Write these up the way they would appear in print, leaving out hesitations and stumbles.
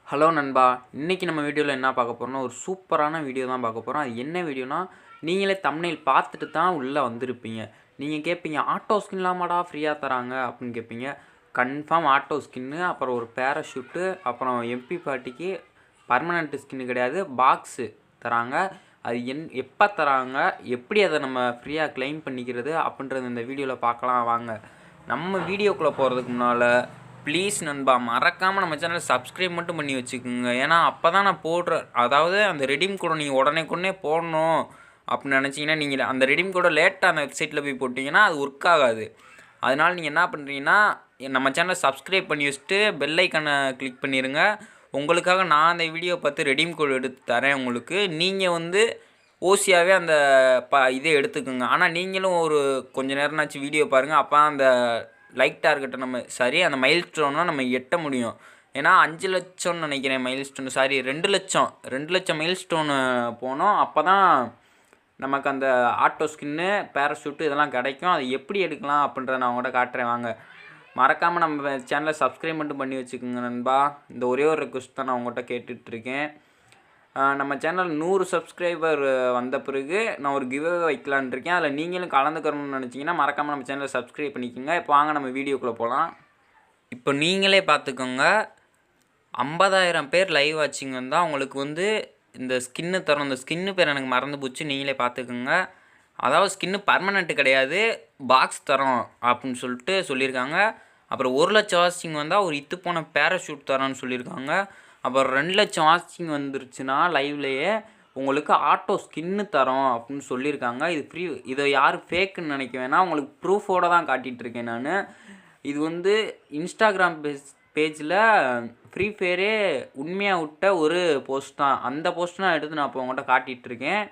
Hello நண்பா, இன்றைக்கி நம்ம வீடியோவில் என்ன பார்க்க போகிறோம்னா ஒரு சூப்பரான வீடியோ தான் பார்க்க போகிறோம். அது என்ன வீடியோனா, நீங்களே தம்ப்நெயில் பார்த்துட்டு தான் உள்ளே வந்திருப்பீங்க. நீங்கள் கேட்பீங்க, ஆட்டோ ஸ்கின்லாமாடா ஃப்ரீயாக தராங்க அப்படின்னு கேட்பீங்க. கன்ஃபார்ம் ஆட்டோ ஸ்கின்னு, அப்புறம் ஒரு பேராஷூட்டு, அப்புறம் எம்பி பார்ட்டிக்கு பர்மனெண்ட் ஸ்கின்னு கிடையாது, பாக்ஸு தராங்க. அது எப்போ தராங்க, எப்படி அதை நம்ம ஃப்ரீயாக க்ளைம் பண்ணிக்கிறது அப்படின்றது இந்த வீடியோவில் பார்க்கலாம் வாங்க. நம்ம வீடியோக்குள்ளே போகிறதுக்கு முன்னால் ப்ளீஸ் நண்பா, மறக்காமல் நம்ம சேனலை சப்ஸ்கிரைப் மட்டும் பண்ணி வச்சுக்கோங்க. ஏன்னா அப்போ தான் நான் போடுற, அதாவது அந்த ரெடீம் கோடை நீங்கள் உடனே போடணும் அப்படின்னு நினச்சிங்கன்னா, நீங்கள் அந்த ரெடீம் கோடை லேட்டாக அந்த வெப்சைட்டில் போய் போட்டிங்கன்னா அது ஒர்க் ஆகாது. அதனால் நீங்கள் என்ன பண்ணுறீங்கன்னா, நம்ம சேனலை சப்ஸ்கிரைப் பண்ணி வச்சுட்டு பெல் ஐக்கானை கிளிக் பண்ணிடுங்க. உங்களுக்காக நான் அந்த வீடியோ பார்த்து ரெடீம் கோடு எடுத்து தரேன் உங்களுக்கு. நீங்கள் ஓசியாகவே அந்த இதை எடுத்துக்கோங்க. ஆனால் நீங்களும் ஒரு கொஞ்சம் நேரம்னாச்சும் வீடியோ பாருங்கள். அப்போ அந்த லைக் டார்கெட்டை அந்த மைல் ஸ்டோனை நம்ம எட்ட முடியும். ஏன்னா 5 லட்சம்னு நினைக்கிறேன் மைல் ஸ்டோன், 2 லட்சம் மைல் ஸ்டோனு போனோம். அப்போ தான் நமக்கு அந்த ஆட்டோ ஸ்கின்னு, பேராஷூட்டு இதெல்லாம் கிடைக்கும். அது எப்படி எடுக்கலாம் அப்படின்றத நான் உங்கள்கிட்ட காட்டுறேன் வாங்க. மறக்காமல் நம்ம சேனலை சப்ஸ்கிரைப் மட்டும் பண்ணி வச்சுக்கோங்க நண்பா. இந்த ஒரே ஒரு ரெக்வஸ்ட் தான் நான் உங்கள்கிட்ட கேட்டுட்ருக்கேன். நம்ம சேனல் 100 சப்ஸ்கிரைபர் வந்த பிறகு நான் ஒரு கிவ்அவே வைக்கலான் இருக்கேன். அதில் நீங்களும் கலந்துக்கணும்னு நினச்சிங்கன்னா மறக்காமல் நம்ம சேனலை சப்ஸ்கிரைப் பண்ணிக்கோங்க. இப்போ வாங்க நம்ம வீடியோக்குள்ளே போகலாம். இப்போ நீங்களே பார்த்துக்கோங்க, 50,000 பேர் லைவ் வாட்சிங் வந்தால் உங்களுக்கு இந்த ஸ்கின்னு தரும். இந்த ஸ்கின்னு பேர் எனக்கு மறந்து போச்சு, நீங்களே பார்த்துக்கோங்க. அதாவது ஸ்கின்னு பர்மனெண்ட்டு கிடையாது, பாக்ஸ் தரோம் அப்படின்னு சொல்லியிருக்காங்க. அப்புறம் 1 லட்சம் வாட்சிங் வந்தால் ஒரு போன பேராஷூட் தரோன்னு சொல்லியிருக்காங்க. அப்புறம் 2 லட்சம் வாட்சிங் வந்துருச்சுன்னா லைவ்லேயே உங்களுக்கு ஆட்டோ ஸ்கின்னு தரோம் அப்படின்னு சொல்லியிருக்காங்க. இது ஃப்ரீ. இதை யாரும் ஃபேக்குன்னு நினைக்க வேணாம், உங்களுக்கு ப்ரூஃபோடு தான் காட்டிகிட்ருக்கேன் நான். இது இன்ஸ்டாகிராம் பேஜில் ஃப்ரீ ஃபயரே உண்மையாக விட்ட ஒரு போஸ்ட் தான். அந்த போஸ்ட் தான் எடுத்து நான் இப்போ உங்கள்கிட்ட காட்டிகிட்ருக்கேன்.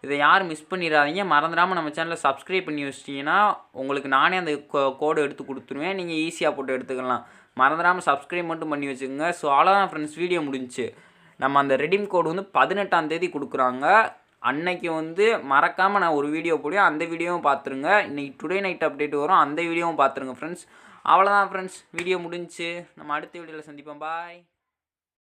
இதை யாரும் மிஸ் பண்ணிடாதீங்க. மறந்துடாமல் நம்ம சேனலை சப்ஸ்கிரைப் பண்ணி வச்சிட்டிங்கன்னா உங்களுக்கு நானே அந்த கோடு எடுத்து கொடுத்துருவேன். நீங்கள் ஈஸியாக போட்டு எடுத்துக்கலாம். மறந்துடாமல் சப்ஸ்கிரைப் மட்டும் பண்ணி வச்சுக்கோங்க. ஸோ அவ்வளோதான் ஃப்ரெண்ட்ஸ், வீடியோ முடிஞ்சிச்சு. நம்ம அந்த ரெடீம் கோடு 18ஆம் தேதி கொடுக்குறாங்க. அன்னைக்கு மறக்காமல் நான் ஒரு வீடியோ போடுவேன், அந்த வீடியோவும் பார்த்துருங்க. இன்றைக்கி டுடே நைட் அப்டேட் வரும், அந்த வீடியோவும் பார்த்துருங்க ஃப்ரெண்ட்ஸ். அவ்வளோதான் ஃப்ரெண்ட்ஸ், வீடியோ முடிஞ்சிச்சு. நம்ம அடுத்த வீடியோவில் சந்திப்போம். பாய்.